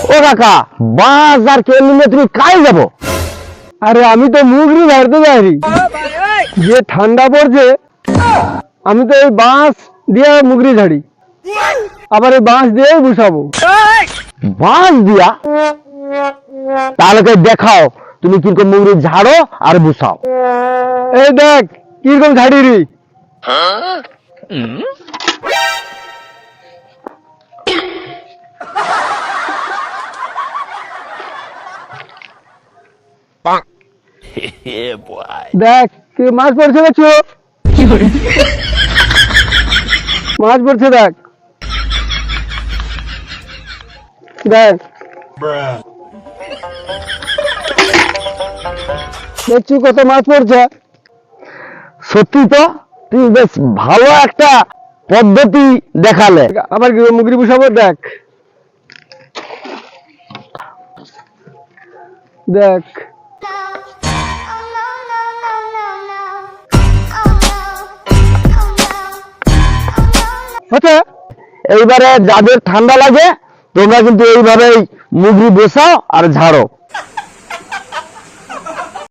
ও কাকা, বাস আর কেল নিয়ে তুমি কাই যাবো? আরে আমি তো মুগরি ঝাড়তে যাইনি, যে ঠান্ডা পড়ছে আমি তো এই বাঁশ দিয়ে মুগরি ঝাড়ি, আবার এই বাঁশ দিয়েই বসাবো। বাস দিয়া? তাহলে দেখাও তুমি কিরকম মুগরি ঝাড়ো আর বুসাও। এই দেখ কিরকম ঝাড়ি রি। দেখ কি মাছ পড়ছে দেখছো, মাছ পড়ছে দেখ দেখ দেখছি কত মাছ পড়ছে। সত্যি তো, তুমি বেশ ভালো একটা পদ্ধতি দেখালে। আবার কি মুগরি বসাবো, দেখ দেখ আচ্ছা। এইবারে যাদের ঠান্ডা লাগে তোমরা কিন্তু এইভাবেই মুগরি বসাও আর ঝাড়ো।